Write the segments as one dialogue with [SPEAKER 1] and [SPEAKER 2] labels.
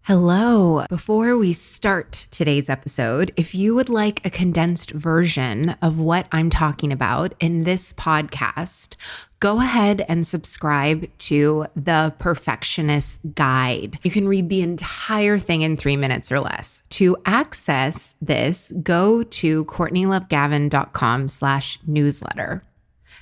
[SPEAKER 1] Hello. Before we start today's episode, if you would like a condensed version of what I'm talking about in this podcast, go ahead and subscribe to The Perfectionist Guide. You can read the entire thing in 3 minutes or less. To access this, go to CourtneyLoveGavin.com/newsletter.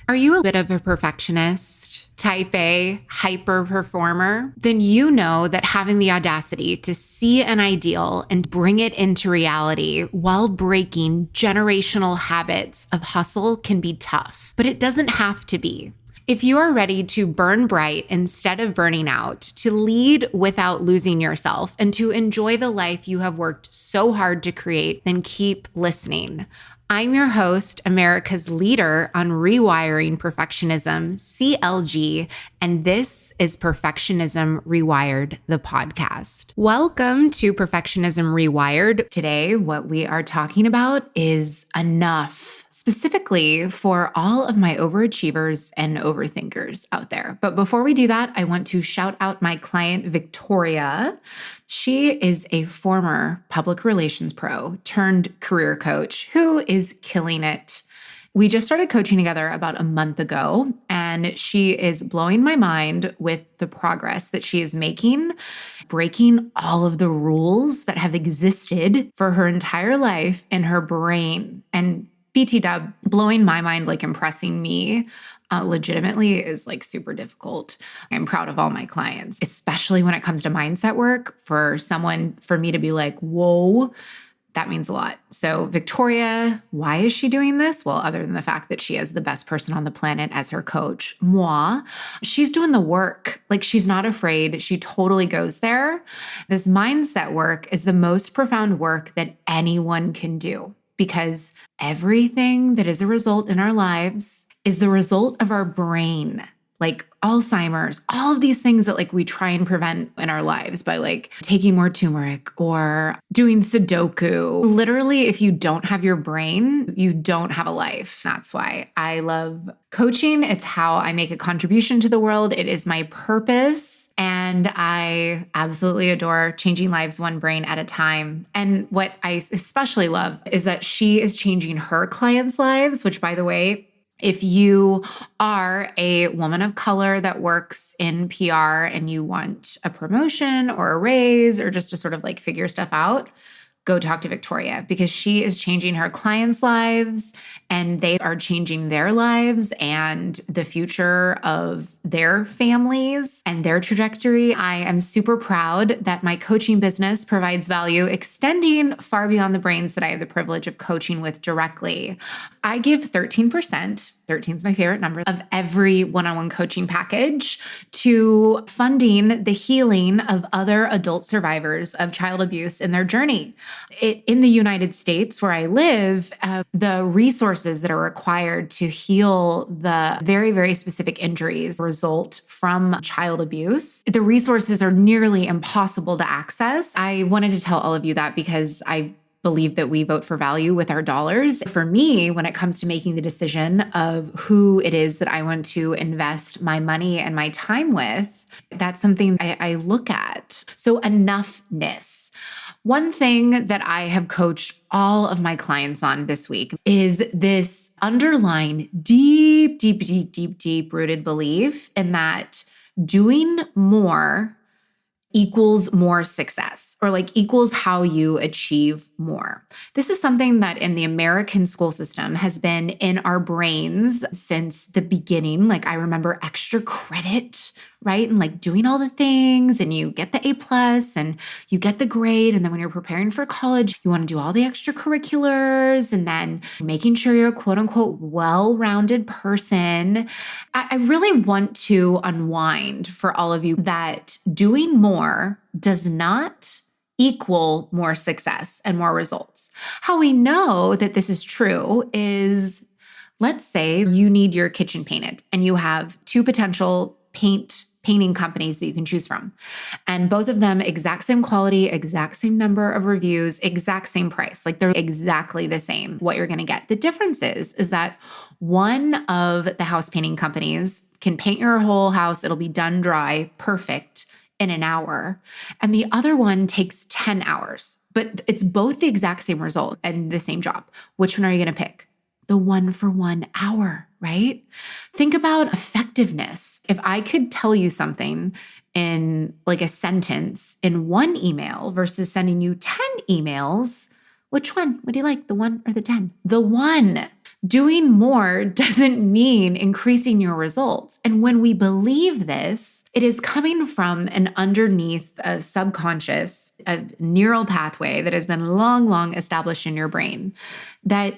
[SPEAKER 1] Are you a bit of a perfectionist, type A, hyper performer? Then you know that having the audacity to see an ideal and bring it into reality while breaking generational habits of hustle can be tough, but it doesn't have to be. If you are ready to burn bright instead of burning out, to lead without losing yourself, and to enjoy the life you have worked so hard to create, then keep listening. I'm your host, America's leader on rewiring perfectionism, CLG, and this is Perfectionism Rewired, the podcast. Welcome to Perfectionism Rewired. Today, what we are talking about is enough. Specifically for all of my overachievers and overthinkers out there. But before we do that, I want to shout out my client, Victoria. She is a former public relations pro turned career coach who is killing it. We just started coaching together about a month ago, and she is blowing my mind with the progress that she is making, breaking all of the rules that have existed for her entire life in her brain. And BT dub, blowing my mind, like impressing me legitimately is like super difficult. I'm proud of all my clients, especially when it comes to mindset work. For me to be like, whoa, that means a lot. So Victoria, why is she doing this? Well, other than the fact that she has the best person on the planet as her coach, moi, she's doing the work. Like, she's not afraid. She totally goes there. This mindset work is the most profound work that anyone can do, because everything that is a result in our lives is the result of our brain. Like Alzheimer's, all of these things that like we try and prevent in our lives by like taking more turmeric or doing Sudoku. Literally, if you don't have your brain, you don't have a life. That's why I love coaching. It's how I make a contribution to the world. It is my purpose. And I absolutely adore changing lives one brain at a time. And what I especially love is that she is changing her clients' lives, which, by the way, if you are a woman of color that works in PR and you want a promotion or a raise or just to sort of like figure stuff out, go talk to Victoria, because she is changing her clients' lives and they are changing their lives and the future of their families and their trajectory. I am super proud that my coaching business provides value extending far beyond the brains that I have the privilege of coaching with directly. I give 13%, 13 is my favorite number, of every one-on-one coaching package to funding the healing of other adult survivors of child abuse in their journey. In the United States, where I live, the resources that are required to heal the very, very specific injuries result from child abuse, the resources are nearly impossible to access. I wanted to tell all of you that because I believe that we vote for value with our dollars. For me, when it comes to making the decision of who it is that I want to invest my money and my time with, that's something I look at. So enoughness. One thing that I have coached all of my clients on this week is this underlying deep rooted belief in that doing more equals more success, or like equals how you achieve more. This is something that in the American school system has been in our brains since the beginning. Like, I remember extra credit, right? And like doing all the things, and you get the A+ and you get the grade. And then when you're preparing for college, you want to do all the extracurriculars and then making sure you're a quote unquote well-rounded person. I really want to unwind for all of you that doing more does not equal more success and more results. How we know that this is true is, let's say you need your kitchen painted and you have two potential painting companies that you can choose from. And both of them, exact same quality, exact same number of reviews, exact same price. Like, they're exactly the same, what you're going to get. The difference is that one of the house painting companies can paint your whole house. It'll be done dry, perfect, in an hour, and the other one takes 10 hours, but it's both the exact same result and the same job. Which one are you going to pick? The one for 1 hour, right? Think about effectiveness. If I could tell you something in like a sentence in one email versus sending you 10 emails, which one would you like, the 1 or the 10? The 1. Doing more doesn't mean increasing your results. And when we believe this, it is coming from an underneath a subconscious, a neural pathway that has been long established in your brain that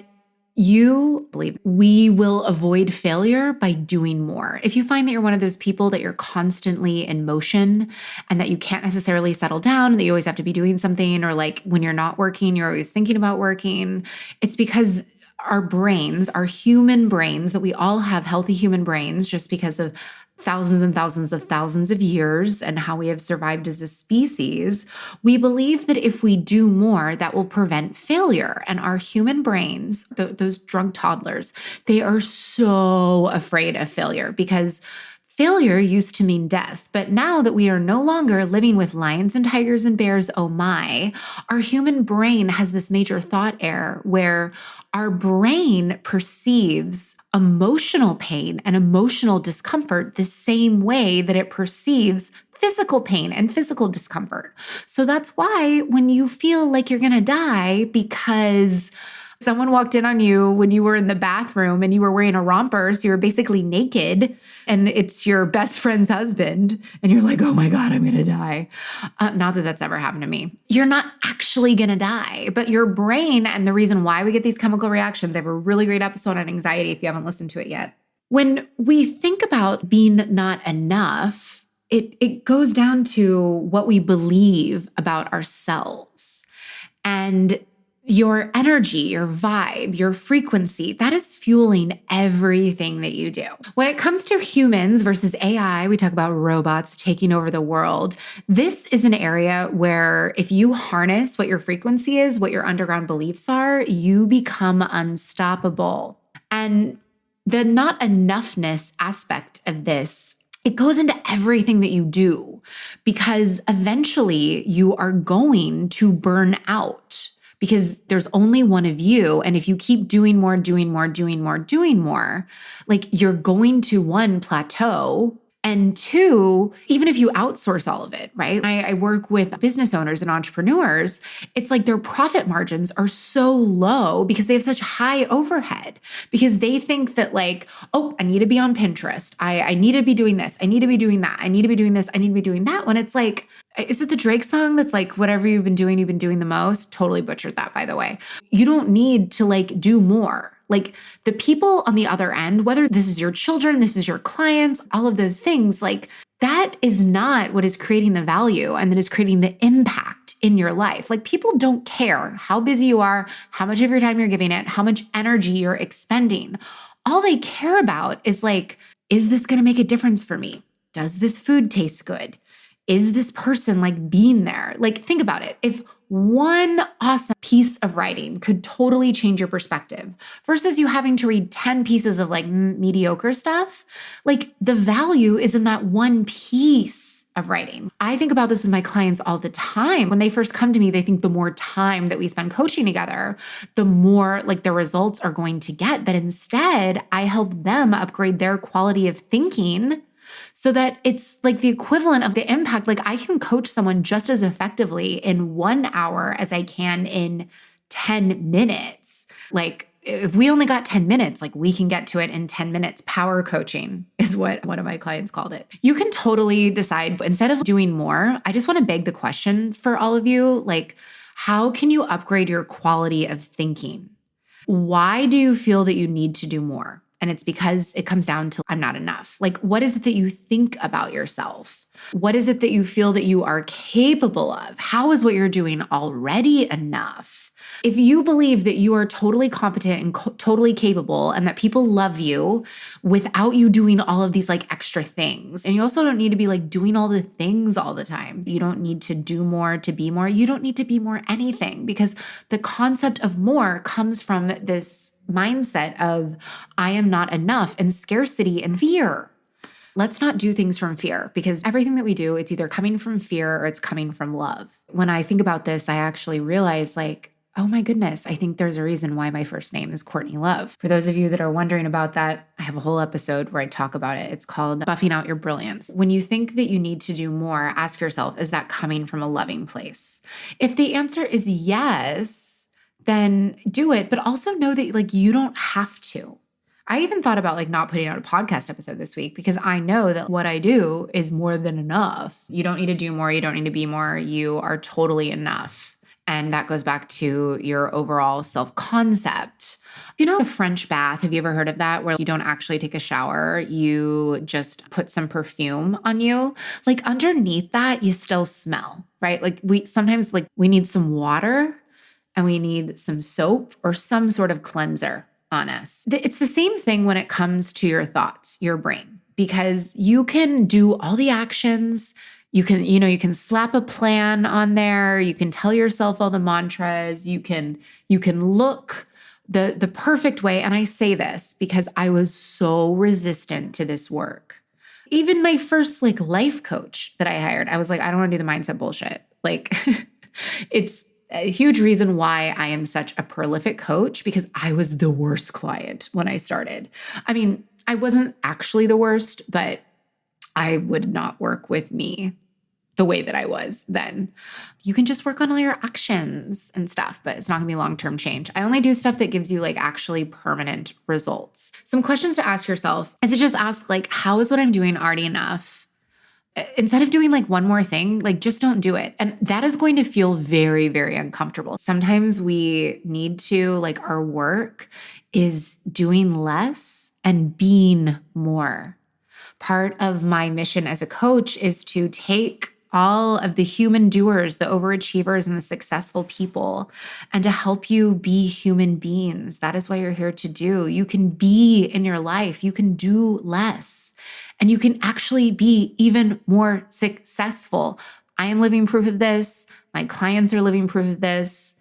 [SPEAKER 1] you believe we will avoid failure by doing more. If you find that you're one of those people that you're constantly in motion and that you can't necessarily settle down and that you always have to be doing something, or like when you're not working, you're always thinking about working, it's because our brains, our human brains, that we all have healthy human brains just because of thousands and thousands of years and how we have survived as a species, we believe that if we do more, that will prevent failure. And our human brains, those drunk toddlers, they are so afraid of failure because failure used to mean death. But now that we are no longer living with lions and tigers and bears, oh my, our human brain has this major thought error where our brain perceives emotional pain and emotional discomfort the same way that it perceives physical pain and physical discomfort. So that's why when you feel like you're going to die because someone walked in on you when you were in the bathroom and you were wearing a romper, so you're basically naked, and it's your best friend's husband, and you're like, oh my God, I'm going to die. Not that that's ever happened to me. You're not actually going to die, but your brain, and the reason why we get these chemical reactions, I have a really great episode on anxiety if you haven't listened to it yet. When we think about being not enough, it goes down to what we believe about ourselves. And your energy, your vibe, your frequency, that is fueling everything that you do. When it comes to humans versus AI, we talk about robots taking over the world. This is an area where if you harness what your frequency is, what your underground beliefs are, you become unstoppable. And the not enoughness aspect of this, it goes into everything that you do because eventually you are going to burn out. Because there's only one of you. And if you keep doing more, like you're going to one, plateau, and two, even if you outsource all of it, right? I work with business owners and entrepreneurs. It's like their profit margins are so low because they have such high overhead because they think that like, oh, I need to be on Pinterest. I need to be doing this. I need to be doing that. I need to be doing this. I need to be doing that. When it's like, is it the Drake song that's like, whatever you've been doing the most? Totally butchered that, by the way. You don't need to like do more. Like the people on the other end, whether this is your children, this is your clients, all of those things, like that is not what is creating the value and that is creating the impact in your life. Like people don't care how busy you are, how much of your time you're giving it, how much energy you're expending. All they care about is like, is this going to make a difference for me? Does this food taste good? Is this person like being there? Like think about it. If one awesome piece of writing could totally change your perspective versus you having to read 10 pieces of like mediocre stuff, like the value is in that one piece of writing. I think about this with my clients all the time. When they first come to me, they think the more time that we spend coaching together, the more like the results are going to get. But instead, I help them upgrade their quality of thinking so that it's like the equivalent of the impact. Like I can coach someone just as effectively in 1 hour as I can in 10 minutes. Like if we only got 10 minutes, like we can get to it in 10 minutes. Power coaching is what one of my clients called it. You can totally decide instead of doing more, I just want to beg the question for all of you, like, how can you upgrade your quality of thinking? Why do you feel that you need to do more? And it's because it comes down to I'm not enough. Like, what is it that you think about yourself? What is it that you feel that you are capable of? How is what you're doing already enough? If you believe that you are totally competent and totally capable and that people love you without you doing all of these like extra things, and you also don't need to be like doing all the things all the time. You don't need to do more to be more. You don't need to be more anything because the concept of more comes from this mindset of I am not enough and scarcity and fear. Let's not do things from fear, because everything that we do, it's either coming from fear or it's coming from love. When I think about this, I actually realize oh my goodness, I think there's a reason why my first name is Courtney Love. For those of you that are wondering about that, I have a whole episode where I talk about it. It's called Buffing Out Your Brilliance. When you think that you need to do more, ask yourself, is that coming from a loving place? If the answer is yes, then do it, but also know that you don't have to. I even thought about not putting out a podcast episode this week because I know that what I do is more than enough. You don't need to do more. You don't need to be more. You are totally enough. And that goes back to your overall self-concept. The French bath, have you ever heard of that? Where you don't actually take a shower, you just put some perfume on you. Underneath that, you still smell, right? We sometimes we need some water and we need some soap or some sort of cleanser on us. It's the same thing when it comes to your thoughts, your brain, because you can do all the actions. You can slap a plan on there. You can tell yourself all the mantras. You can look the perfect way. And I say this because I was so resistant to this work. Even my first life coach that I hired, I was I don't want to do the mindset bullshit. It's a huge reason why I am such a prolific coach, because I was the worst client when I started. I mean, I wasn't actually the worst, but I would not work with me the way that I was then. You can just work on all your actions and stuff, but it's not gonna be long-term change. I only do stuff that gives you actually permanent results. Some questions to ask yourself is to just ask how is what I'm doing already enough? Instead of doing one more thing, just don't do it. And that is going to feel very, very uncomfortable. Sometimes we need to, our work is doing less and being more. Part of my mission as a coach is to take all of the human doers, the overachievers, and the successful people, and to help you be human beings. That is what you're here to do. You can be in your life. You can do less, and you can actually be even more successful. I am living proof of this. My clients are living proof of this.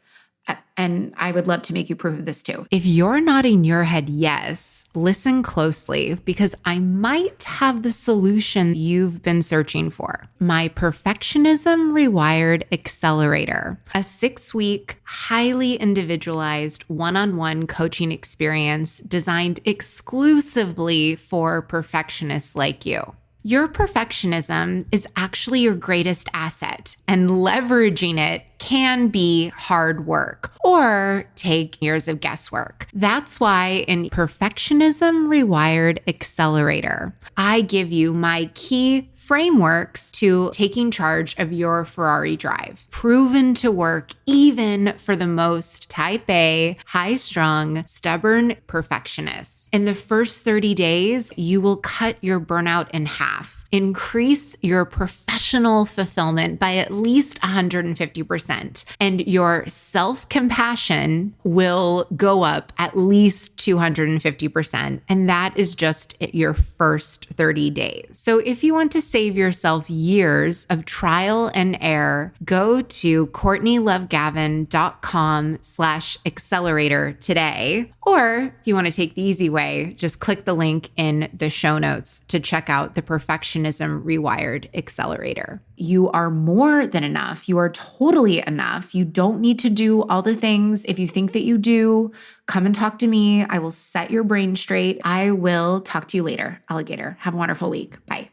[SPEAKER 1] And I would love to make you proof of this too. If you're nodding your head yes, listen closely, because I might have the solution you've been searching for. My Perfectionism Rewired Accelerator, a 6-week, highly individualized one-on-one coaching experience designed exclusively for perfectionists like you. Your perfectionism is actually your greatest asset, and leveraging it can be hard work or take years of guesswork. That's why in Perfectionism Rewired Accelerator, I give you my key frameworks to taking charge of your Ferrari drive, proven to work even for the most type A, high-strung, stubborn perfectionists. In the first 30 days, you will cut your burnout in half, increase your professional fulfillment by at least 150%, and your self-compassion will go up at least 250%. And that is just your first 30 days. So if you want to save yourself years of trial and error, go to CourtneyLoveGavin.com/accelerator today. Or if you want to take the easy way, just click the link in the show notes to check out the Perfectionism Rewired Accelerator. You are more than enough. You are totally enough. You don't need to do all the things. If you think that you do, come and talk to me. I will set your brain straight. I will talk to you later, alligator. Have a wonderful week. Bye.